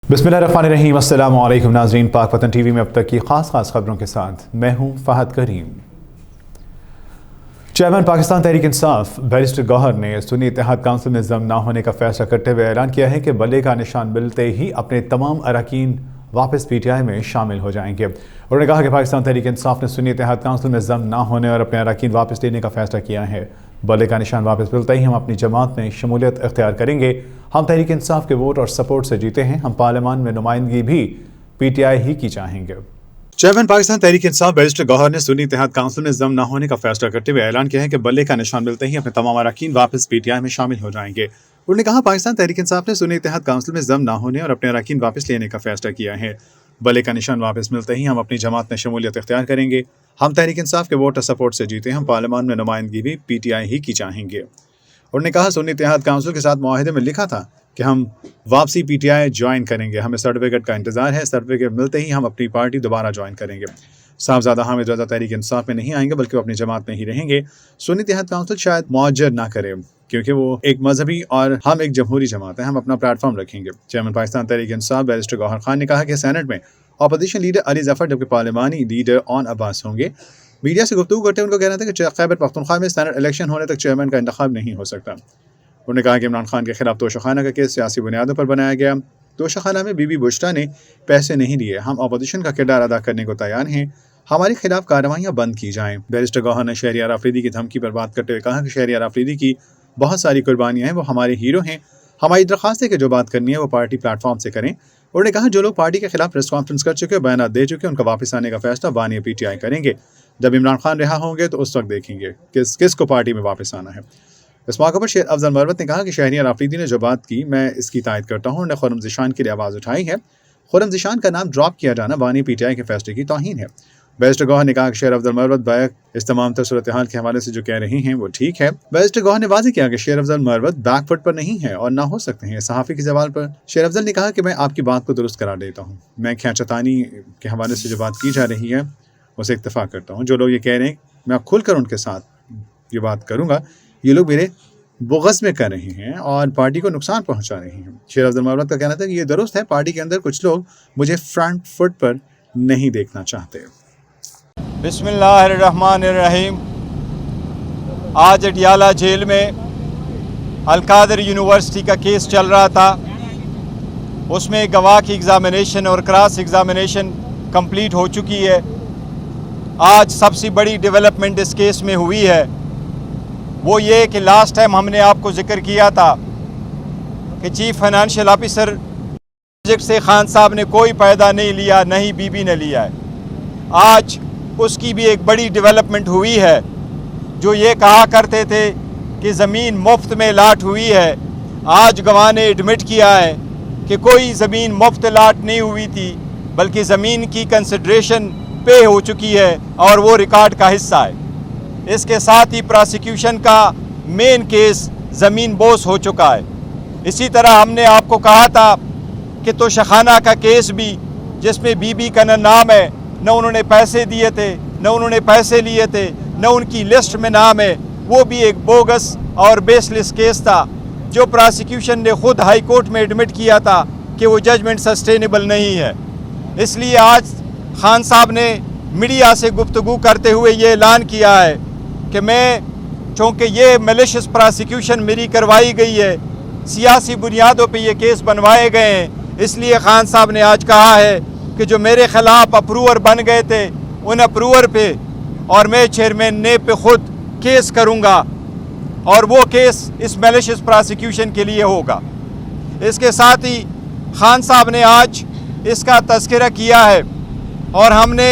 बिस्मिल्लाहिर्रहमानिर्रहीम। अस्सलामु अलैकुम नाज़रीन, पाक वतन टीवी में अब तक की खास खबरों के साथ मैं हूं फहद करीम। चेयरमैन पाकिस्तान तहरीक इंसाफ बैरिस्टर गौहर ने सुन्नी इत्तेहाद काउंसिल में ज़म ना होने का फैसला करते हुए ऐलान किया है कि बल्ले का निशान मिलते ही अपने तमाम अरकान वापस PTI में शामिल हो जाएंगे। उन्होंने कहा कि पाकिस्तान तहरीक इंसाफ ने सुन्नी इत्तेहाद काउंसिल में ज़म ना होने और अपने अरकान वापस लेने का फैसला किया है। बल्ले का निशान वापस मिलते ही हम अपनी जमात में शमूलियत इख्तियार करेंगे। हम तहरीक इंसाफ के वोट और सपोर्ट से जीते हैं। हम पार्लियामान में नुमाइंदगी भी PTI ही की चाहेंगे। चेयरमैन पाकिस्तान तहरीक इंसाफ बैरिस्टर गौहर ने सुन्नी इत्तेहाद काउंसिल में ज़म न होने का फैसला करते हुए ऐलान किया है कि बल्ले का निशान मिलते ही अपने तमाम अरकान वापस PTI में शामिल हो जाएंगे। उन्होंने कहा पाकिस्तान तहरीक इंसाफ ने सुन्नी इत्तेहाद काउंसिल में ज़म न होने और अपने अरकान वापस लेने का फैसला किया है। बल्ले का निशान वापस मिलते ही हम अपनी जमात में शमूलियत इख्तियार करेंगे। हम तहरीक इंसाफ के वोट और सपोर्ट से जीते। हम पार्लियामान में नुमाइंदगी भी PTI ही की चाहेंगे। उन्होंने कहा सुन्नी इत्तेहाद काउंसिल के साथ मुआहदे में लिखा था कि हम वापसी PTI ज्वाइन करेंगे। हमें सर्टिफिकेट का इंतज़ार है। सर्टिफिकेट मिलते ही हम अपनी पार्टी दोबारा ज्वाइन करेंगे। साहबजादा हामिद रज़ा तहरीक इंसाफ में नहीं आएंगे बल्कि वो अपनी जमात में ही रहेंगे। सुन्नी इत्तेहाद काउंसिल शायद मुआज्जर ना करे क्योंकि वो एक मजहबी और हम एक जमहूरी जमात है। हम अपना प्लेटफॉर्म रखेंगे। चेयरमैन पाकिस्तान तहरीक इंसाफ बैरिस्टर गौहर खान ने कहा कि सेनेट में अपोजिशन लीडर अली जफर जबकि पार्लियामानी लीडर ऑन अब्बास होंगे। मीडिया से गुफ्तगू करते उनको कहना था कि खैबर पख्तूनख्वा में सेनेट इलेक्शन होने तक चेयरमैन का इंतखाब नहीं हो सकता। उन्होंने कहा कि इमरान खान के खिलाफ तोशाखाना का केस सियासी बुनियादों पर बनाया गया। तोशाखाना में बीबी बुश्रा ने पैसे नहीं लिए। हम अपोजिशन का किरदार अदा करने को तैयार हैं। हमारे खिलाफ कार्रवाइयाँ बंद की जाएं। बैरिस्टर गौहर ने शहरियार आफरीदी की धमकी पर बात करते हुए कहा कि शहरियार आफरीदी की बहुत सारी कुर्बानियाँ हैं, वो हमारे हीरो हैं। हमारी दरख्वास्त है कि जो बात करनी है वो पार्टी प्लेटफॉर्म से करें। उन्होंने कहा जो लोग पार्टी के खिलाफ प्रेस कॉन्फ्रेंस कर चुके, बयान दे चुके, उनका वापस आने का फैसला बानी PTI करेंगे। जब इमरान खान रिहा होंगे तो उस वक्त देखेंगे किस को पार्टी में वापस आना है। इस मौके पर शेर अफजल मरवत ने कहा कि शहरियार आफरीदी ने जो बात की मैं इसकी तायद करता हूँ। उन्होंने खुर्रम ज़ीशान के लिए आवाज़ उठाई है। खुर्रम ज़ीशान का नाम ड्रॉप किया जाना बानी PTI के फैसले की तौहीन है। बैरिस्टर गौहर ने कहा कि शेर अफजल मरवत बैक इस तमाम सूरत हाल के हवाले से जो कह रही हैं वो ठीक है। बैरिस्टर गौहर ने वाज़ेह किया कि शेर अफजल मरवत बैक फुट पर नहीं है और ना हो सकते हैं। सहाफ़ी के सवाल पर शेर अफजल ने कहा कि मैं आपकी बात को दुरुस्त करार देता हूँ। मैं खैचतानी के हवाले से जो बात की जा रही है उसे इत्तफाक करता हूँ। जो लोग ये कह रहे हैं मैं खुल कर उनके साथ ये बात करूँगा, ये लोग मेरे बुग़्ज़ में कर रहे हैं और पार्टी को नुकसान पहुँचा रहे हैं। शेर अफजल मरवत का कहना था कि ये दुरुस्त है, पार्टी के अंदर कुछ लोग मुझे फ्रंट फुट पर नहीं देखना चाहते। बिस्मिल्लाहिर्रहमानिर्रहीम। आज अडियाला जेल में अलकादर यूनिवर्सिटी का केस चल रहा था। उसमें गवाह की एग्ज़ामिनेशन और क्रॉस एग्ज़ामिनेशन कंप्लीट हो चुकी है। आज सबसे बड़ी डेवलपमेंट इस केस में हुई है वो ये कि लास्ट टाइम हमने आपको जिक्र किया था कि चीफ फाइनेंशियल ऑफिसर प्रोजेक्ट से खान साहब ने कोई फ़ायदा नहीं लिया, नहीं बीबी ने लिया है। आज उसकी भी एक बड़ी डेवलपमेंट हुई है। जो ये कहा करते थे कि ज़मीन मुफ्त में लाट हुई है, आज गवाह ने एडमिट किया है कि कोई ज़मीन मुफ्त लाट नहीं हुई थी बल्कि ज़मीन की कंसिडरेशन पे हो चुकी है और वो रिकॉर्ड का हिस्सा है। इसके साथ ही प्रोसिक्यूशन का मेन केस ज़मीन बोस हो चुका है। इसी तरह हमने आपको कहा था कि तोशाखाना का केस भी जिसमें बीबी का न नाम है, न उन्होंने पैसे दिए थे, न उन्होंने पैसे लिए थे, न उनकी लिस्ट में नाम है, वो भी एक बोगस और बेसलेस केस था जो प्रोसिक्यूशन ने खुद हाई कोर्ट में एडमिट किया था कि वो जजमेंट सस्टेनेबल नहीं है। इसलिए आज खान साहब ने मीडिया से गुफ्तगू करते हुए ये ऐलान किया है कि मैं चूँकि ये मैलिशियस प्रोसिक्यूशन मेरी करवाई गई है, सियासी बुनियादों पे ये केस बनवाए गए हैं, इसलिए खान साहब ने आज कहा है कि जो मेरे ख़िलाफ़ अप्रूवर बन गए थे उन अप्रूवर पे और मैं चेयरमैन ने पे ख़ुद केस करूँगा और वो केस इस मैलिशियस प्रोसिक्यूशन के लिए होगा। इसके साथ ही खान साहब ने आज इसका तज़किरा किया है और हमने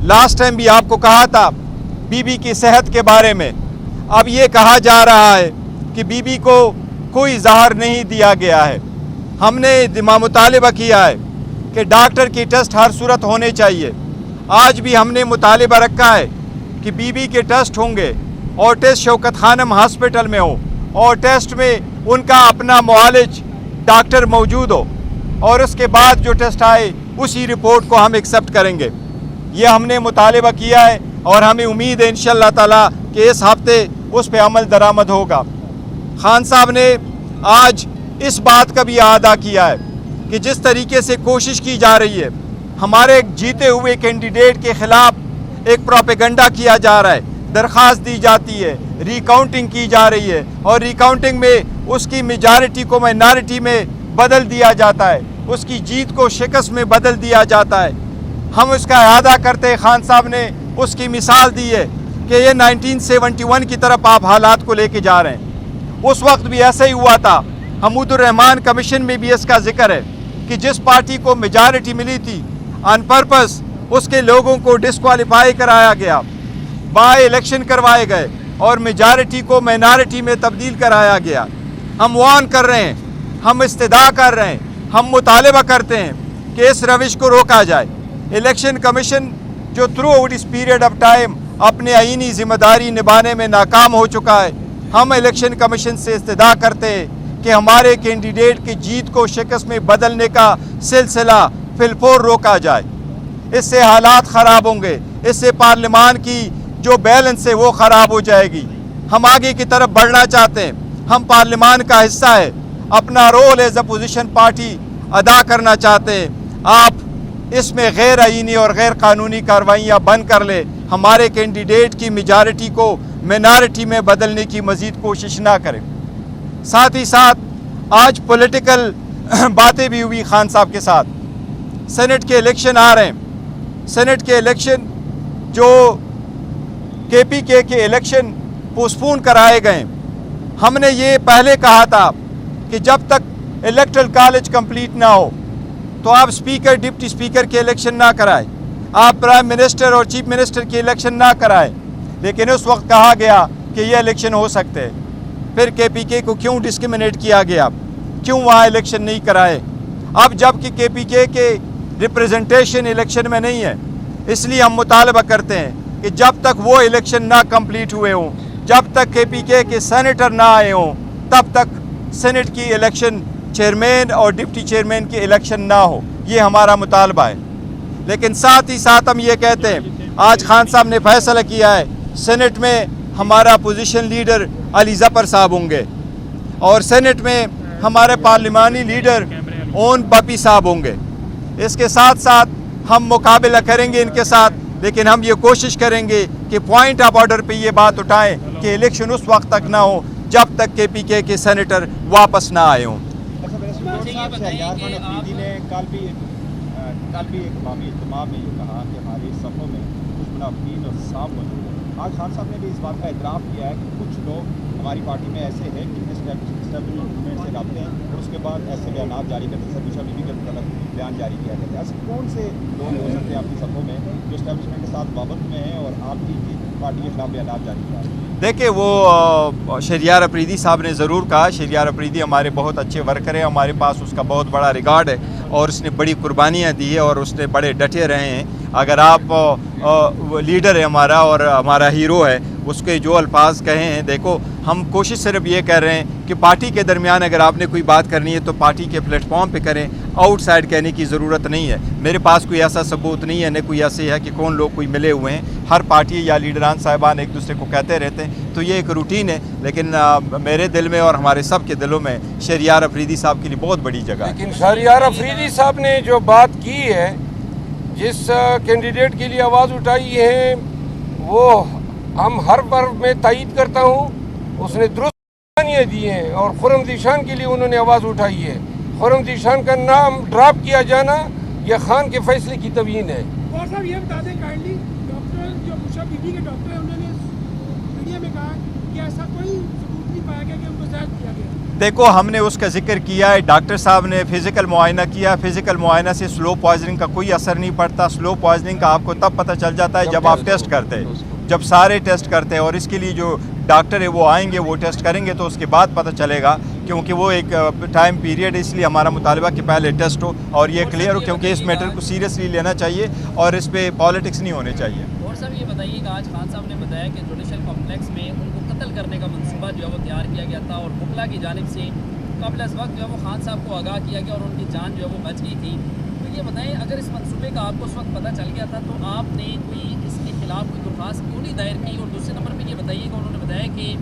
लास्ट टाइम भी आपको कहा था बीबी की सेहत के बारे में। अब ये कहा जा रहा है कि बीबी को कोई ज़हर नहीं दिया गया है। हमने मुतालिबा किया है कि डॉक्टर की टेस्ट हर सूरत होने चाहिए। आज भी हमने मुतालिबा रखा है कि बीबी के टेस्ट होंगे और टेस्ट शौकत खानम हॉस्पिटल में हो और टेस्ट में उनका अपना मुआलिज डॉक्टर मौजूद हो और उसके बाद जो टेस्ट आए उसी रिपोर्ट को हम एक्सेप्ट करेंगे। ये हमने मुतालिबा किया है और हमें उम्मीद है इंशाअल्लाह ताला कि इस हफ्ते उस पर अमल दरामद होगा। खान साहब ने आज इस बात का भी अदा किया है کہ جس طریقے سے کوشش کی جا رہی ہے ہمارے جیتے ہوئے کینڈیڈیٹ کے خلاف ایک پروپیگنڈا کیا جا رہا ہے، درخواست دی جاتی ہے، ری کاؤنٹنگ کی جا رہی ہے اور ری کاؤنٹنگ میں اس کی میجارٹی کو مائنارٹی میں بدل دیا جاتا ہے، اس کی جیت کو شکست میں بدل دیا جاتا ہے۔ ہم اس کا اعادہ کرتے ہیں، خان صاحب نے اس کی مثال دی ہے کہ یہ 1971 کی طرف آپ حالات کو لے کے جا رہے ہیں۔ اس وقت بھی ایسا ہی ہوا تھا، حمود الرحمان کمیشن میں بھی اس کا ذکر ہے کہ جس پارٹی کو میجارٹی ملی تھی آن پرپس اس کے لوگوں کو ڈسکوالیفائی کرایا گیا، بائی الیکشن کروائے گئے اور میجارٹی کو مائنارٹی میں تبدیل کرایا گیا۔ ہم وارن کر رہے ہیں، ہم استدعا کر رہے ہیں، ہم مطالبہ کرتے ہیں کہ اس روش کو روکا جائے۔ الیکشن کمیشن جو تھرو آؤٹ اس پیریڈ آف ٹائم اپنے آئینی ذمہ داری نبھانے میں ناکام ہو چکا ہے، ہم الیکشن کمیشن سے استدعا کرتے ہیں کہ ہمارے کینڈیڈیٹ کی جیت کو شکست میں بدلنے کا سلسلہ فی الفور روکا جائے۔ اس سے حالات خراب ہوں گے، اس سے پارلیمان کی جو بیلنس ہے وہ خراب ہو جائے گی۔ ہم آگے کی طرف بڑھنا چاہتے ہیں، ہم پارلیمان کا حصہ ہے، اپنا رول ایز اپوزیشن پارٹی ادا کرنا چاہتے ہیں۔ آپ اس میں غیر آئینی اور غیر قانونی کارروائیاں بند کر لیں، ہمارے کینڈیڈیٹ کی میجارٹی کو مائنارٹی میں بدلنے کی مزید کوشش نہ کریں۔ ساتھ ہی ساتھ آج پولیٹیکل باتیں بھی ہوئی خان صاحب کے ساتھ۔ سینٹ کے الیکشن آ رہے ہیں، سینٹ کے الیکشن جو KPK کے الیکشن پوسپون کرائے گئے، ہم نے یہ پہلے کہا تھا کہ جب تک الیکٹرل کالج کمپلیٹ نہ ہو تو آپ اسپیکر ڈپٹی اسپیکر کے الیکشن نہ کرائیں، آپ پرائم منسٹر اور چیف منسٹر کے الیکشن نہ کرائیں، لیکن اس وقت کہا گیا کہ یہ الیکشن ہو سکتے ہیں۔ پھر KPK کو کیوں ڈسکریمنیٹ کیا گیا، کیوں وہاں الیکشن نہیں کرائے؟ اب جب کہ KPK کے ریپریزنٹیشن الیکشن میں نہیں ہے، اس لیے ہم مطالبہ کرتے ہیں کہ جب تک وہ الیکشن نہ کمپلیٹ ہوئے ہوں، جب تک KPK کے سینیٹر نہ آئے ہوں، تب تک سینٹ کی الیکشن چیئرمین اور ڈپٹی چیئرمین کی الیکشن نہ ہو، یہ ہمارا مطالبہ ہے۔ لیکن ساتھ ہی ساتھ ہم یہ کہتے ہیں، آج خان صاحب نے فیصلہ کیا ہے سینٹ میں ہمارا اپوزیشن لیڈر علی ظفر صاحب ہوں گے اور سینٹ میں ہمارے پارلیمانی لیڈر اون پپی صاحب ہوں گے۔ اس کے ساتھ ساتھ ہم مقابلہ کریں گے ان کے ساتھ، لیکن ہم یہ کوشش کریں گے کہ پوائنٹ آف آرڈر پہ یہ بات اٹھائیں کہ الیکشن اس وقت تک نہ ہو جب تک KPK کے سینیٹر واپس نہ آئے ہوں۔ کل بھی ایک قومی اجتماع میں یہ کہا کہ ہمارے صفوں میں کچھ منافقین اور صاف موجود ہیں۔ آج خان صاحب نے بھی اس بات کا اعتراف کیا ہے کہ کچھ لوگ ہماری پارٹی میں ایسے ہیں کہ اسٹیبلشمنٹ سے رابطے ہیں اور اس کے بعد ایسے بیانات جاری کرتے ہیں، سرگوشا بیوی کے متعلق بیان جاری کیا کرتے ہیں۔ ایسے کون سے لوگ ہو سکتے ہیں آپ کی صفوں میں جو اسٹیبلشمنٹ کے ساتھ وابستہ میں ہیں اور آپ کی پارٹی کے خلاف بیانات جاری کیا ہے؟ دیکھیں، وہ شہریار افریدی صاحب نے ضرور کہا، شہریار افریدی ہمارے بہت اچھے ورکر ہیں، ہمارے پاس اس کا بہت بڑا ریکارڈ ہے اور اس نے بڑی قربانیاں دی ہے اور اس نے بڑے ڈٹے رہے ہیں۔ اگر آپ لیڈر ہے ہمارا اور ہمارا ہیرو ہے، اس کے جو الفاظ کہے ہیں، دیکھو ہم کوشش صرف یہ کر رہے ہیں کہ پارٹی کے درمیان اگر آپ نے کوئی بات کرنی ہے تو پارٹی کے پلیٹ فارم پہ کریں، آؤٹ سائڈ کہنے کی ضرورت نہیں ہے۔ میرے پاس کوئی ایسا ثبوت نہیں ہے، نہ کوئی ایسے ہے کہ کون لوگ کوئی ملے ہوئے ہیں۔ ہر پارٹی یا لیڈران صاحبان ایک دوسرے کو کہتے رہتے ہیں، تو یہ ایک روٹین ہے، لیکن میرے دل میں اور ہمارے سب کے دلوں میں شہریار افریدی صاحب کے لیے بہت بڑی جگہ ہے۔ لیکن شہریار افریدی صاحب نے جو بات کی ہے، جس کینڈیڈیٹ کے لیے آواز اٹھائی ہے، وہ ہم ہر بار میں تائید کرتا ہوں، اس نے درست بیانیاں دی ہیں اور خرم ذیشان کے لیے انہوں نے آواز اٹھائی ہے۔ خرم ذیشان کا نام ڈراپ کیا جانا یہ خان کے فیصلے کی توہین ہے۔ اور صاحب یہ بتا دیں کائنڈلی، ڈاکٹر جو بشرا بی بی کے ڈاکٹر ہیں، انہوں نے میڈیا میں کہا کہ ایسا کوئی ثبوت نہیں پایا گیا کہ ان کو زہر دیا گیا۔ دیکھو، ہم نے اس کا ذکر کیا ہے، ڈاکٹر صاحب نے فزیکل معائنہ کیا، فزیکل معائنہ سے سلو پوائزننگ کا کوئی اثر نہیں پڑتا۔ سلو پوائزننگ کا آپ کو تب پتہ چل جاتا ہے جب آپ ٹیسٹ کرتے ہیں، جب سارے ٹیسٹ کرتے ہیں، اور اس کے لیے جو ڈاکٹر ہے وہ آئیں گے، وہ ٹیسٹ کریں گے تو اس کے بعد پتہ چلے گا، کیونکہ وہ ایک ٹائم پیریڈ ہے۔ اس لیے ہمارا مطالبہ کہ پہلے ٹیسٹ ہو اور یہ کلیئر ہو، کیونکہ اس میٹر کو سیریسلی لینا چاہیے اور اس پہ پالیٹکس نہیں ہونے چاہیے۔ اور صاحب یہ بتائیے کہ آج خان صاحب نے بتایا کہ جوڈیشل کمپلیکس میں ان کو قتل کرنے کا منصوبہ جو ہے وہ تیار کیا گیا تھا اور بکلا کی جانب سے قبل از وقت جو ہے وہ خان صاحب کو آگاہ کیا گیا اور ان کی جان جو ہے وہ بچ گئی تھی۔ تو یہ بتائیں، اگر اس منصوبے کا آپ کو اس وقت پتہ چل گیا تھا تو آپ نے کوئی اس کے خلاف کوئی درخواست کیوں نہیں دائر کی؟ اور دوسرے نمبر پہ یہ بتائیے کہ انہوں نے بتایا کہ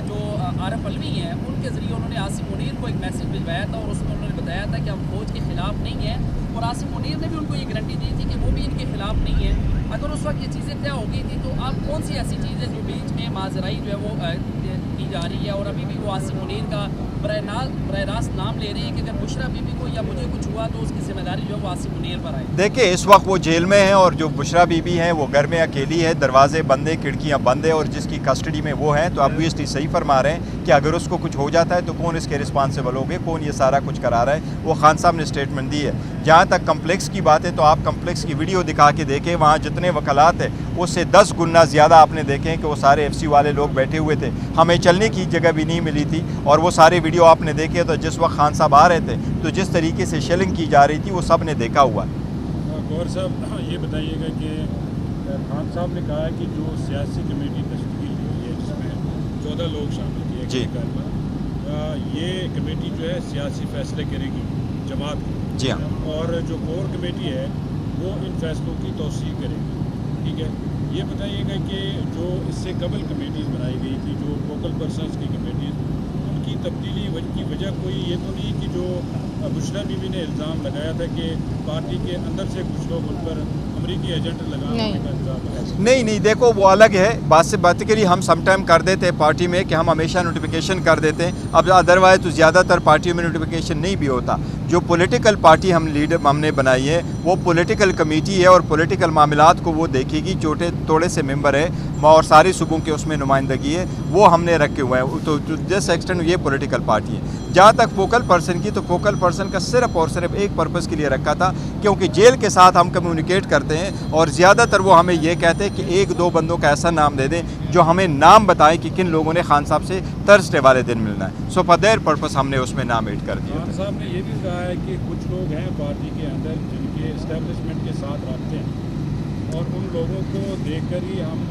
جو عارف علوی ہیں ان کے ذریعے انہوں نے عاصم منیر کو ایک میسیج بھجوایا تھا اور اس میں انہوں نے بتایا بتایا تھا کہ ہم فوج کے خلاف نہیں ہیں, اور آصف منیر نے بھی ان کو یہ گارنٹی دی تھی کہ وہ بھی ان کے خلاف نہیں ہے. اگر اس وقت یہ چیزیں طے ہو گئی تھی تو آپ کون سی ایسی چیز ہے جو بیچ میں ماجرائی جو ہے وہ کی جا رہی ہے, اور ابھی بھی وہ آصف منیر کا براہ راست نام لے رہے ہیں کہ اگر بشرا بی بی کو یا مجھے کچھ ہوا تو اس کی ذمہ داری جو ہے وہ آصف منیر پر آئے. دیکھیں اس وقت وہ جیل میں ہیں, اور جو بشرا بی بی ہیں وہ گھر میں اکیلی ہے, دروازے بند ہیں, کھڑکیاں بند ہیں, اور جس کی کسٹڈی میں وہ ہیں, تو obviously صحیح فرما رہے ہیں کہ اگر اس کو کچھ ہو جاتا ہے تو کون اس کے رسپانسیبل ہوگے, کون یہ سارا کچھ کرا رہا ہے. وہ خان صاحب نے اسٹیٹمنٹ دی ہے. جہاں تک کمپلیکس کی بات ہے تو آپ کمپلیکس کی ویڈیو دکھا کے دیکھیں, وہاں جتنے وکلات ہیں اس سے 10 گنا زیادہ آپ نے دیکھیں کہ وہ سارے ایف سی والے لوگ بیٹھے ہوئے تھے, ہمیں چلنے کی جگہ بھی نہیں ملی تھی. اور وہ سارے ویڈیو آپ نے دیکھے تو جس وقت خان صاحب آ رہے تھے تو جس طریقے سے شیلنگ کی جا رہی تھی وہ سب نے دیکھا ہوا ہے. گور صاحب یہ بتائیے گا کہ خان صاحب نے کہا ہے کہ جو سیاسی کمیٹی تشکیل ہوئی ہے جس میں 14 لوگ شامل کیے جی, یہ کمیٹی جو ہے سیاسی فیصلے کرے گی جماعت کی, جی ہاں, اور جو کور کمیٹی ہے وہ ان فیصلوں کی توثیق کرے گی. ٹھیک ہے, یہ بتائیے گا کہ جو اس سے قبل کمیٹیز بنائی گئی تھی, جو فوکل پرسنس کی کمیٹیز, ان کی تبدیلی کی وجہ کوئی یہ تو نہیں کہ جو بشرا بی بی نے الزام لگایا تھا کہ پارٹی کے اندر سے کچھ لوگ ان پر امریکی ایجنٹ لگانے کا الزام لگایا؟ نہیں دیکھو وہ الگ ہے بات سے بات کے لیے. ہم سم ٹائم کر دیتے ہیں پارٹی میں کہ ہم ہمیشہ نوٹیفیکیشن کر دیتے ہیں, اب ادروائز تو زیادہ تر پارٹیوں میں نوٹیفیکیشن نہیں بھی ہوتا. جو پولیٹیکل پارٹی ہم نے بنائی ہے وہ پولیٹیکل کمیٹی ہے, اور پولیٹیکل معاملات کو وہ دیکھے گی. چھوٹے تھوڑے سے ممبر ہے اور سارے صوبوں کے اس میں نمائندگی ہے, وہ ہم نے رکھے ہوئے ہیں. تو جس ایکسٹینٹ یہ پولیٹیکل پارٹی ہے. جہاں تک فوکل پرسن کی, تو فوکل پرسن کا صرف اور صرف ایک پرپس کے لیے رکھا تھا, کیونکہ جیل کے ساتھ ہم کمیونیکیٹ کرتے ہیں, اور زیادہ تر وہ ہمیں یہ کہتے ہیں کہ 1-2 بندوں کا ایسا نام دے دیں جو ہمیں نام بتائیں کہ کن لوگوں نے خان صاحب سے تھرسڈے والے دن ملنا ہے. سو فار دیٹ پرپس ہم نے اس میں نام ایڈ کر دیا. خان صاحب نے یہ بھی کہا ہے کہ کچھ لوگ ہیں پارٹی کے اندر جن کے اسٹیبلشمنٹ کے ساتھ رابطے ہیں, اور ان لوگوں کو دیکھ کر ہی ہم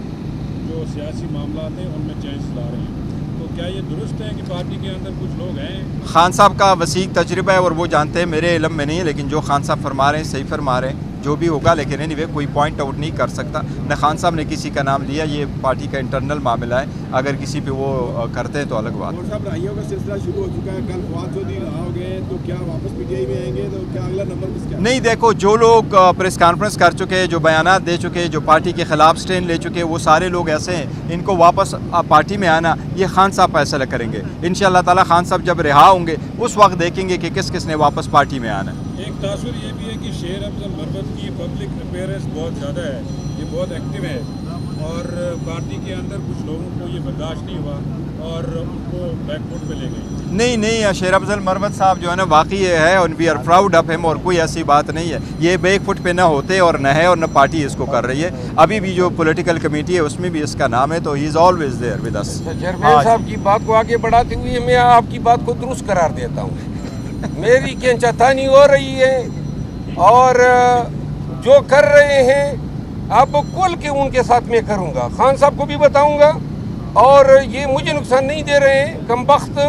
جو سیاسی معاملات ہیں ان میں چینج لا رہے ہیں. تو کیا یہ درست ہے کہ پارٹی کے اندر کچھ لوگ ہیں؟ خان صاحب کا وسیع تجربہ ہے اور وہ جانتے ہیں, میرے علم میں نہیں ہے, لیکن جو خان صاحب فرما رہے ہیں صحیح فرما رہے ہیں, جو بھی ہوگا. لیکن اینی وے کوئی پوائنٹ آؤٹ نہیں کر سکتا, نہ خان صاحب نے کسی کا نام لیا. یہ پارٹی کا انٹرنل معاملہ ہے, اگر کسی پہ وہ کرتے ہیں تو الگ بات. صاحب رہائیوں کا سلسلہ شروع ہو چکا ہے, کل فواد چودھری رہا ہو گئے, تو کیا واپس پی ٹی آئی میں آئیں گے؟ تو کیا اگلا نمبر کس کا؟ نہیں دیکھو, جو لوگ پریس کانفرنس کر چکے, جو بیانات دے چکے, جو پارٹی کے خلاف سٹینڈ لے چکے, وہ سارے لوگ ایسے ہیں. ان کو واپس پارٹی میں آنا یہ خان صاحب فیصلہ کریں گے. انشاءاللہ تعالی خان صاحب جب رہا ہوں گے اس وقت دیکھیں گے کہ کس کس نے واپس پارٹی میں آنا ہے. ایک تاثر یہ بھی ہے کہ شیر افضل مروت کی پبلک اپیئرنس بہت زیادہ ہے, یہ بہت ایکٹیو ہے, اور پارٹی کے اندر کچھ لوگوں کو یہ برداشت نہیں ہوا اور ان کو بیک فٹ پہ لے گئی. نہیں شیر افضل مروت صاحب جو ہے نا واقعی ہے, اور وی آر پراؤڈ آف ہم, اور کوئی ایسی بات نہیں ہے. یہ بیک فٹ پہ نہ ہوتے اور نہ ہے, اور نہ پارٹی اس کو کر رہی ہے. ابھی بھی جو پولیٹیکل کمیٹی ہے اس میں بھی اس کا نام ہے, تو ہی is always there with us. Chairman صاحب کی بات کو آگے بڑھاتے ہوئے میں آپ کی بات کو درست قرار دیتا ہوں. میری کھینچاتانی ہو رہی ہے, اور جو کر رہے ہیں اب کل کے ان کے ساتھ میں کروں گا. خان صاحب کو بھی بتاؤں گا, اور یہ مجھے نقصان نہیں دے رہے ہیں. کم بخت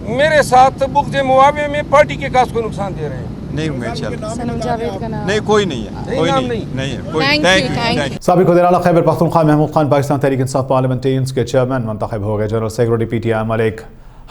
میرے ساتھ بغض معاویہ میں پارٹی کے کاز کو نقصان دے رہے ہیں. نہیں امید چل سنم جاوید کا نام نہیں, کوئی نہیں ہے, کوئی نہیں ہے. Thank you. سابق وزیر اعلیٰ خیبر پختونخوا محمود خان پاکستان تحریک انصاف پارلیمنٹیرینز کے چیئرمین منتخب ہو گئے. General secretary P T I Malik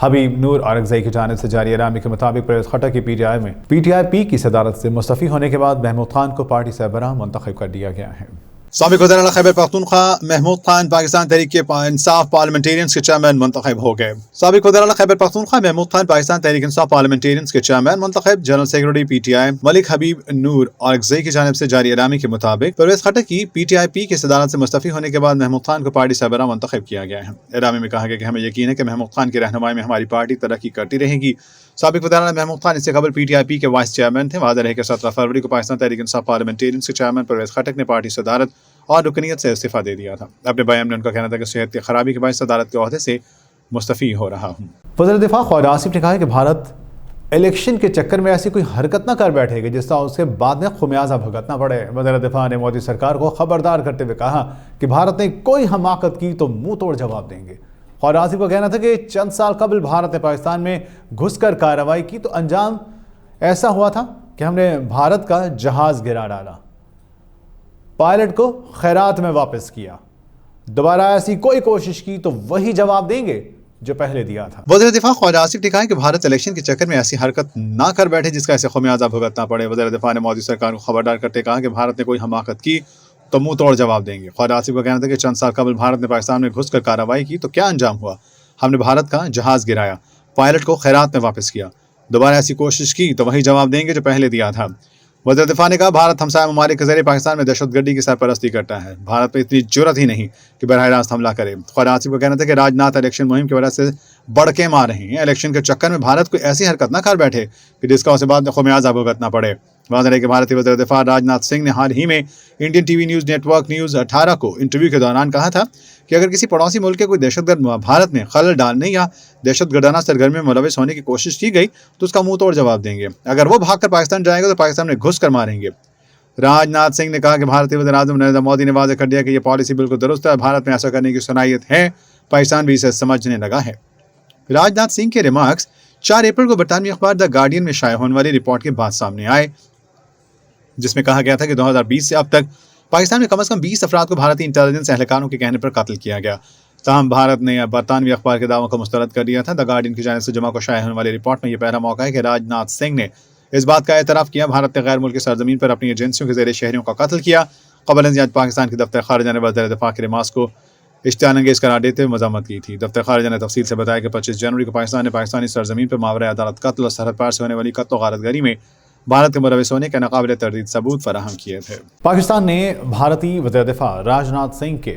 Habib Noor Aurangzai کی جانب سے جاری اعلامیہ کے مطابق پرویز خٹک کی پی ٹی آئی پی کی صدارت سے مستعفی ہونے کے بعد محمود خان کو پارٹی سربراہ منتخب کر دیا گیا ہے. سابق وزیر اعلیٰ خیبر پختونخوا محمود خان پاکستان تحریک انصاف پارلیمنٹیرینز کے چیئرمین منتخب ہو گئے. سابق وزیر اعلیٰ خیبر پختونخوا محمود خان پاکستان تحریک انصاف پارلیمنٹیرینز کے چیئرمین منتخب. General secretary P T I Malik Habib Noor Aurangzai کی جانب سے جاری اعلامیہ کے مطابق پرویز خٹک کی پی ٹی آئی پی کی صدارت سے مستعفی ہونے کے بعد محمود خان کو پارٹی سربراہ منتخب کیا گیا ہے. اعلامیہ میں کہا گیا کہ ہمیں یقین ہے کہ محمود خان کی رہنمائی میں ہماری پارٹی ترقی کرتی رہے گی. سابق وزیر اعلیٰ محمود خان اس سے قبل پی ٹی آئی پی کے وائس چیئرمین تھے. واضح ہے کہ 17 فروری کو پاکستان تحریک انصاف پارلیمنٹیرینز کے چیئرمین پرویز خٹک نے پارٹی صدارت اور رکنیت سے استعفیٰ دے دیا تھا. اپنے بیان میں ان کا کہنا تھا کہ صحت کی خرابی کے باعث صدارت کے عہدے سے مستعفی ہو رہا ہوں. وزیر دفاع خواجہ آصف نے کہا ہے کہ بھارت الیکشن کے چکر میں ایسی کوئی حرکت نہ کر بیٹھے گی جس سے اس کے بعد میں خمیازہ بھگتنا پڑے. وزیر دفاع نے مودی سرکار کو خبردار کرتے ہوئے کہا کہ بھارت نے کوئی حماقت کی تو منہ توڑ جواب دیں گے. خواجہ آصف کا کہنا تھا کہ چند سال قبل بھارت نے پاکستان میں گھس کر کارروائی کی تو انجام ایسا ہوا تھا کہ ہم نے بھارت کا جہاز گرا ڈالا, پائلٹ کو خیرات میں واپس کیا. دوبارہ ایسی کوئی کوشش کی تو وہی جواب دیں گے जो पहले दिया था। वज़ीर दिफा ख्वाजा आसिफ ने कहा कि भारत इलेक्शन के चक्कर में ऐसी हरकत ना कर बैठे जिसका ऐसे खमियाजा भुगतना पड़े। वज़ीर दिफा ने मोदी सरकार को खबरदार करते कहा कि भारत ने कोई हमाकत की तो मुंह तोड़ जवाब देंगे। ख्वाजा आसिफ का कहना था कि चंद साल कबल भारत ने पाकिस्तान में घुसकर कार्रवाई की तो क्या अंजाम हुआ? हमने भारत का जहाज गिराया, पायलट को खैरात में वापस किया, दोबारा ऐसी कोशिश की तो वही जवाब देंगे जो पहले दिया था। वज़ीर दिफा ने कहा भारत हमसाया ममालिक के जरिए पाकिस्तान में दहशतगर्दी की सरपरस्ती करता है, भारत में इतनी जुर्रत ही नहीं कि बरह रास्त हमला करे। ख्वाजा आसिफ का कहना था कि राजनाथ इलेक्शन मुहिम की वजह से बढ़के मार रहे हैं, इलेक्शन के चक्कर में भारत कोई ऐसी हरकत ना कर बैठे कि जिसका उसे बाद में खमियाजा भुगतना पड़े। वाज़ेह है कि भारतीय वज़ीर दिफा राजनाथ सिंह ने हाल ही में Indian TV news network news 18 को इंटरव्यू के दौरान कहा था कि अगर किसी पड़ोसी मुल्क के कोई दहशतगर्द भारत में खलल डालने या दहशतगर्दाना सरगर्मी में मुलविस होने की कोशिश की गई तो उसका मुंह तोड़ जवाब देंगे। अगर वो भाग कर पाकिस्तान जाएगा तो पाकिस्तान में घुस कर मारेंगे। राजनाथ सिंह ने कहा कि भारतीय वज़ीर आज़म नरेंद्र मोदी ने वाज़ेह कर दिया कि यह पॉलिसी बिल्कुल दुरुस्त है, भारत में ऐसा करने की सलाहियत है, पाकिस्तान भी इसे समझने लगा है। राजनाथ सिंह के रिमार्क्स 4 अप्रैल को बरतानवी अखबार द गार्डियन में शाया होने वाली रिपोर्ट के बाद सामने आए, जिसमें कहा गया था कि 2020 से अब तक पाकिस्तान में कम से कम 20 अफराद को भारतीय इंटेलिजेंस एहलकारों के कहने पर कत्ल किया गया। ताहम भारत ने बरतानवी अखबार के दावों को मुस्तरद कर दिया था। द गार्डियन की जानिब से जमा को शाया होने वाली रिपोर्ट में यह पहला मौका है कि राजनाथ सिंह ने इस बात का एतराफ़ किया भारत ने गैर मुल्की सरजमीन पर अपनी एजेंसियों के जरिए शहरियों का कत्ल किया। क़बल आज पाकिस्तान के दफ्तर खारिजा ने वज़ीर दिफा के रिमार्क्स को इश्तियारअंगेज़ करार देते हुए मज़म्मत की थी। दफ्तर खारिजा ने तफसील से बताया कि 25 जनवरी को पाकिस्तान ने पाकिस्तानी सरजमीन पर मावरे अदालत कत्ल और सरहद पार से होने वाली कत्ल गारतगरी में भारत के मुलविस होने के नाकाबिल तर्दीद सबूत फराहम किए थे। पाकिस्तान ने भारतीय वज़ीर दिफा राजनाथ सिंह के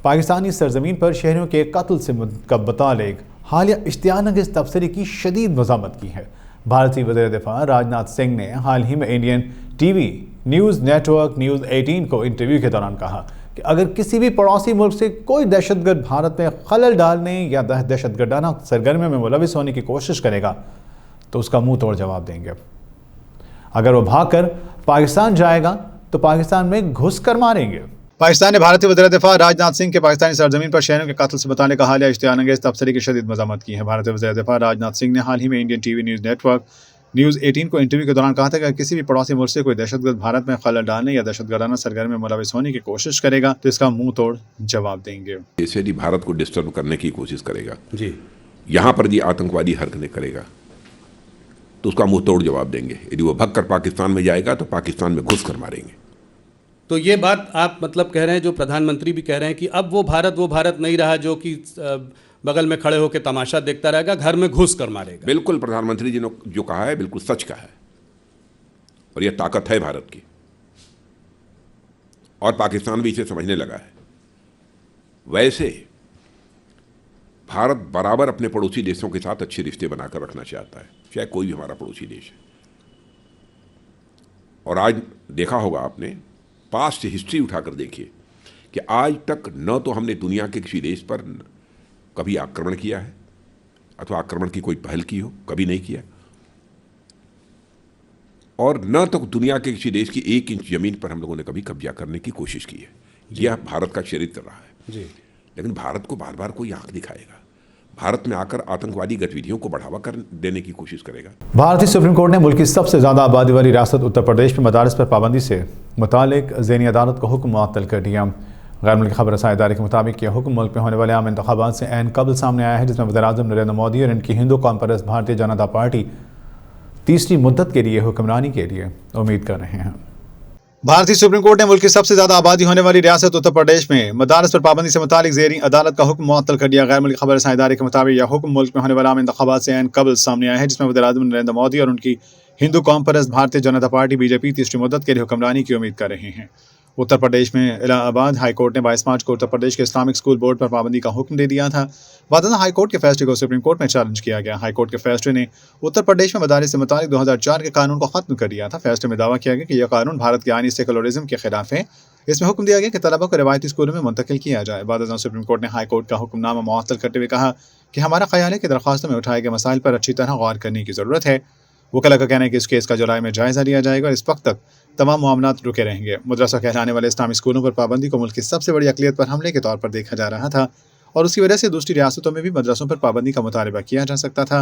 पाकिस्तानी सरजमीन पर शहरियों के कत्ल से मुतालिक हालिया इश्तियारअंगेज़ तबसरे की शदीद मज़म्मत की है। भारतीय वज़ीर दिफा राजनाथ सिंह ने हाल ही में Indian TV news network news 18 को इंटरव्यू के दौरान कहा कि अगर किसी भी पड़ोसी मुल्क से कोई दहशतगर्द भारत में खलल डालने या दहशतगर्दाना सरगर्मियों में मुलविस होने की कोशिश करेगा तो उसका मुंह तोड़ जवाब देंगे। अगर वो भागकर पाकिस्तान जाएगा तो पाकिस्तान में घुस कर मारेंगे। पाकिस्तान ने भारतीय वज़ीर दिफा राजनाथ सिंह के पाकिस्तानी सरजमीन पर शहरों के कत्ल से बताने का हालिया इश्तियारअंगेज़ तबसरे की शदीद मज़म्मत की है। भारतीय वज़ीर दिफा राजनाथ सिंह ने हाल ही में Indian TV news network news 18 को इंटरव्यू के दौरान कहा था कि अगर किसी भी पड़ोसी मुल्क से कोई दहशतगर्द भारत में खलल डालने या दहशतगर्दाना सरगर्मी में मुलविस होने की कोशिश करेगा तो इसका मुंह तोड़ जवाब देंगे। इसलिए भारत को डिस्टर्ब करने की कोशिश करेगा जी, यहाँ पर ये आतंकवादी हरकतें करेगा तो उसका मुंह तोड़ जवाब देंगे। यदि वो भाग कर पाकिस्तान में जाएगा तो पाकिस्तान में घुस कर मारेंगे। तो ये बात आप मतलब कह रहे हैं, जो प्रधानमंत्री भी कह रहे हैं कि अब वो भारत नहीं रहा जो कि बगल में खड़े होकर तमाशा देखता रहेगा, घर में घुस कर मारेगा। बिल्कुल, प्रधानमंत्री जी ने जो कहा है बिल्कुल सच कहा है और यह ताकत है भारत की और पाकिस्तान भी इसे समझने लगा है। वैसे भारत बराबर अपने पड़ोसी देशों के साथ अच्छे रिश्ते बनाकर रखना चाहता है, चाहे कोई भी हमारा पड़ोसी देश है। और आज देखा होगा आपने, पास्ट हिस्ट्री उठाकर देखिए कि आज तक न तो हमने दुनिया के किसी देश पर कभी आक्रमण किया है अथवा आक्रमण की कोई पहल की हो, कभी नहीं किया, और न तो दुनिया के किसी देश की 1 इंच जमीन पर हम लोगों ने कभी कब्जा करने की कोशिश की है। यह भारत का चरित्र रहा है जी। लेकिन भारत को बार बार कोई आंख दिखाएगा, भारत में आकर आतंकवादी गतिविधियों को बढ़ावा कर देने की कोशिश करेगा। भारतीय सुप्रीम कोर्ट ने मुल्क की सबसे ज़्यादा आबादी वाली रियासत उत्तर प्रदेश में मदारस पर पाबंदी से मुतालिक ज़ेनी अदालत को हुक्म मुअत्तल कर दिया। गैर मुल्की खबर रसाई इदारे के मुताबिक यह हुक्म मुल्क में होने वाले आम इंतखाबात से ऐन कबल सामने आया है, जिसमें वज़ीर-ए-आज़म नरेंद्र मोदी और इनकी हिंदू कौम परस्त भारतीय जनता पार्टी तीसरी मुद्दत के लिए हुक्मरानी के लिए उम्मीद कर रहे हैं। भारतीय सुप्रीम कोर्ट ने मुल्क की सबसे ज्यादा आबादी होने वाली रियासत उत्तर प्रदेश में मदारस पर पाबंदी से मुतालिक ज़ेरी अदालत का हुक्म मुअत्तल कर दिया। गैर मुल्की खबर रसाई इदारे के मुताबिक यह हुक्म मुल्क में होने वाले आम इंतखाबात से ऐन कबल सामने आया है, जिसमें वज़ीर-ए-आज़म नरेंद्र मोदी और उनकी हिंदू कौम परस्त भारतीय जनता पार्टी बीजेपी तीसरी मुद्दत के लिए हुक्मरानी की उम्मीद कर रहे हैं। उत्तर प्रदेश में इलाहाबाद हाई कोर्ट ने 22 मार्च को उत्तर प्रदेश के इस्लामिक स्कूल बोर्ड पर पाबंदी का हुक्म दे दिया था। बाद में हाई कोर्ट के फैसले को सुप्रीम कोर्ट में चैलेंज किया गया। हाई कोर्ट के फैसले ने उत्तर प्रदेश में मदारिस से मुतालिक 2004 के कानून को खत्म कर दिया था। फैसले में दावा किया गया कि यह कानून भारत के आईनी सेकुलरिज्म के खिलाफ है। इसमें हुक्म दिया गया कि तलबा को रिवायती स्कूलों में मुंतकिल किया जाए। बाद में सुप्रीम कोर्ट ने हाई कोर्ट का हुक्मनामा मुअत्तल करते हुए कहा कि हमारा ख्याल है कि दरख्वास्तों में उठाए गए मसाइल पर अच्छी तरह गौर करने की ज़रूरत है। वकला का कहना है कि इस केस का जुलाई में जायजा लिया जाएगा और इस वक्त तक तमाम मामलात रुके रहेंगे। मदरसा कहलाने वाले इस्लामी स्कूलों पर पाबंदी को मुल्क की सबसे बड़ी अक़लियत पर हमले के तौर पर देखा जा रहा था और उसकी वजह से दूसरी रियासतों में भी मदरसों पर पाबंदी का मुतालबा किया जा सकता था।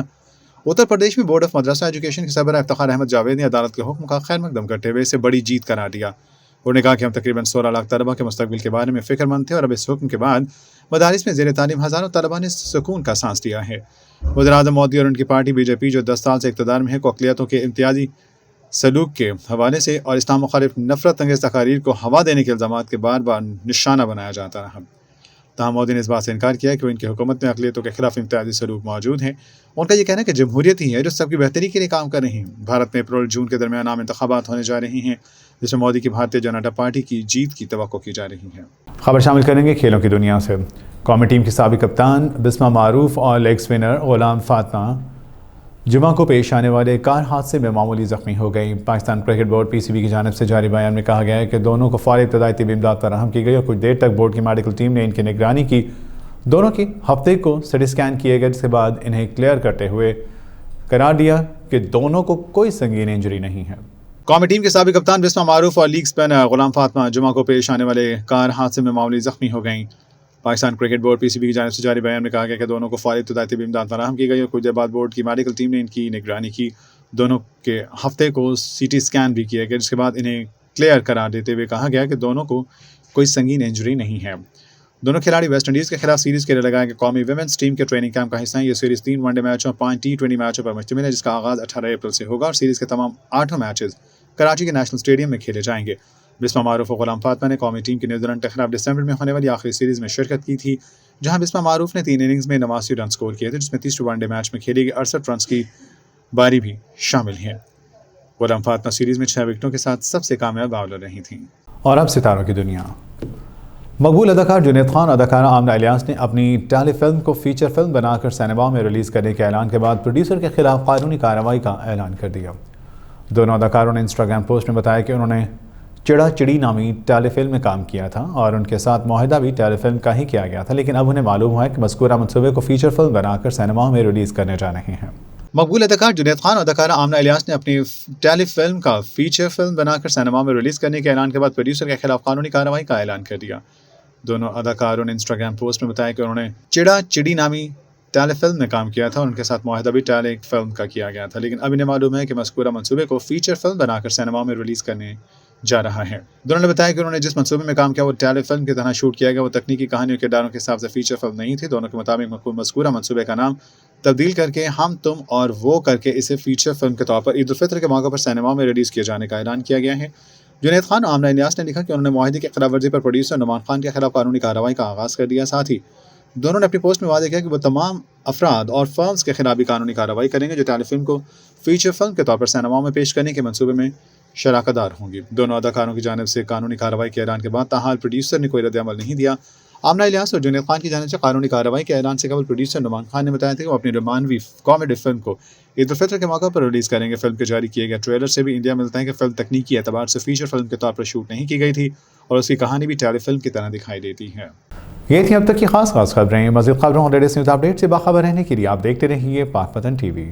उत्तर प्रदेश में बोर्ड ऑफ मदरसा एजुकेशन के सरबराह इफ्तिखार अहमद जावेद ने अदालत के हुक्म का खैर मकदम करते हुए इसे बड़ी जीत करार दिया। उन्होंने कहा कि हम तकरीबन 16 लाख तलबा के मुस्तकबिल के बारे में फ़िक्रमंद थे और अब इस हुक्म के बाद मदारिस में ज़ेर तालीम हज़ारों तलबा ने सुकून का सांस लिया है। वज़ीर-ए-आज़म मोदी और उनकी पार्टी बीजेपी जो 10 साल से इक़्तिदार में है को अक़लियतों के इम्तियाज़ी सलूक के हवाले से और इस्लाम मुखालिफ नफ़रत अंगेज़ तकारीर को हवा देने के इल्ज़ामात के बार बार निशाना बनाया जाता रहा। तहाँ मोदी ने इस बात से इनकार किया कि उनकी हुकूमत में अक़लियतों के खिलाफ इम्तियाज़ी सलूक मौजूद है। उनका ये कहना है कि जमहूरियत ही है जो सबकी बेहतरी के लिए काम कर रही है। भारत में अप्रैल जून के दरमियान आम इंतखाबात होने जा रही हैं जिसमें मोदी की भारतीय जनता पार्टी की जीत की तवक्को की जा रही है। खबर शामिल करेंगे खेलों की दुनिया से। कौमी टीम की साबिक़ कप्तान बिस्मा मारूफ और लेग स्पिनर गुलाम फातिमा जुमा को पेश आने वाले कार हादसे में मामूली ज़ख्मी हो गई। पाकिस्तान क्रिकेट बोर्ड PCB की जानिब से जारी बयान में कहा गया है कि दोनों को फौरी इब्तदाई तिब्बी इमदाद फराहम की गई और कुछ देर तक बोर्ड की मेडिकल टीम ने इनकी निगरानी की। दोनों की हफ्ते को सिटी स्कैन किए गए जिसके बाद इन्हें क्लियर करते हुए करार दिया कि दोनों को कोई संगीन इंजरी नहीं है। कौमी टीम के साबिक़ कप्तान बिस्मा मारूफ और लीग स्पिनर गुलाम फातिमा जुमा को पेश आने वाले कार हादसे में मामूली ज़ख्मी हो गईं। पाकिस्तान क्रिकेट बोर्ड PCB की जानिब से जारी बयान में कहा गया कि दोनों को फौरी इब्तदाई तिब्बी इमदाद फराहम की गई और कुछ देर बाद बोर्ड की मेडिकल टीम ने इनकी निगरानी की। दोनों के हफ्ते को CT स्कैन भी किए गए जिसके बाद इन्हें क्लियर करार देते हुए कहा गया कि दोनों को कोई संगीन इंजरी नहीं है। दोनों खिलाड़ी वेस्ट इंडीज़ के खिलाफ सीरीज़ के लिए लगाए गए कौमी वुमेन्स टीम के ट्रेनिंग कैंप का हिस्सा है। ये सीरीज़ 3 वनडे मैचों और 5 T20 मैचों पर मुश्तमिल है जिसका आगाज़ 18 अप्रैल से होगा और सीरीज़ के तमाम 8 मैचेस कराची के नेशनल स्टेडियम में खेले जाएंगे। बिस्मा मारूफ और गुलाम फातिमा ने कौमी टीम के न्यूजीलैंड के खिलाफ दिसंबर में होने वाली आखिरी सीरीज़ में शिरकत की थी जहां बिस्मा मारूफ ने 3 इनिंग्स में 89 रन स्कोर किए थे जिसमें 30 वनडे मैच में खेली गई 68 रन की बारी भी शामिल है। गुलाम फातिमा सीरीज़ में 6 विकेटों के साथ सबसे कामयाब बॉलर रही थीं। और अब सितारों की दुनिया। मकबूल अदाकार जुनैद खान और अदाकारा आमना इलियास ने अपनी टेलीफिल्म को फीचर फिल्म बनाकर सिनेमा में रिलीज़ करने के ऐलान के बाद प्रोड्यूसर के खिलाफ कानूनी कार्रवाई का ऐलान कर दिया। दोनों अदाकारों ने इंस्टाग्राम पोस्ट में बताया कि उन्होंने चिड़ा चिड़ी नामी टेलीफिल्म में काम किया था और उनके साथ मुआहदा भी टेलीफिल्म का ही किया गया था, लेकिन अब उन्हें मालूम हुआ है कि मज़कूरा मंसूबे को फीचर फिल्म बनाकर सिनेमा में रिलीज़ करने जा रहे हैं। मकबूल अदाकार जुनैद खान और अदाकारा आमना इलियास ने अपनी टेलीफिल्म का फीचर फिल्म बनाकर सिनेमा में रिलीज़ करने के ऐलान के बाद प्रोड्यूसर के खिलाफ कानूनी कार्रवाई का ऐलान कर दिया। दोनों अदाकारों ने इंस्टाग्राम पोस्ट में बताया कि उन्होंने चिड़ा चिड़ी नामी टेलीफिल्म में काम किया था और उनके साथ मुआहदा भी टेलीफिल्म का किया गया था, लेकिन अब इन्हें मालूम है कि मज़कूरा मंसूबे को फीचर फिल्म बनाकर सिनेमा में रिलीज़ करने जा रहा है। दोनों ने बताया कि उन्होंने जिस मंसूबे में काम किया वो टेलीफिल्म की तरह शूट किया गया, वो तकनीकी कहानियों के डारों के हिसाब से फीचर फिल्म नहीं थी। दोनों के मुताबिक मज़कूरा मंसूबे का नाम तब्दील करके हम तुम और वो करके इसे फीचर फिल्म के तौर पर ईद उल फितर के मौके पर सिनेमा में रिलीज़ किए जाने का ऐलान किया गया है। जुनैद खान और आमना इलियास ने लिखा कि उन्होंने मुआहदे की खिलाफ वर्जी पर प्रोड्यूसर नुमान खान के खिलाफ कानूनी कार्रवाई का आगाज़ कर दिया। साथ ही दोनों ने अपनी पोस्ट में वादे किया कि वो तमाम अफराद और फर्म्स के खिलाफ भी कानूनी कार्रवाई करेंगे जो टेलीफिल्म को फीचर फिल्म के तौर पर सिनेमा में पेश करने के मंसूबे में शराकतदार होंगी। दोनों अदाकारों की जानिब से कानूनी कार्रवाई के ऐलान के बाद ताहाल प्रोड्यूसर ने कोई रद्द-ए-अमल नहीं दिया। आमना इलियास और जुनैद खान की जानिब से कानूनी कार्रवाई के ऐलान से कबल प्रोड्यूसर नुमान खान ने बताया था कि वो अपनी रोमानवी कॉमेडी फिल्म को ईद उल फितर के मौके पर रिलीज़ करेंगे। फिल्म के जारी किए गए ट्रेलर से भी इंडिया मिलता है कि फिल्म तकनीकी एतबार से फीचर फिल्म के तौर पर शूट नहीं की गई थी और उसकी कहानी भी टेलीफिल्म की तरह दिखाई देती है। ये थी अब तक की खास खबरें। मज़ीद खबरों और लेटेस्ट न्यूज़ अपडेट से बाखबर रहने के लिए आप देखते रहिए पाक पतन TV।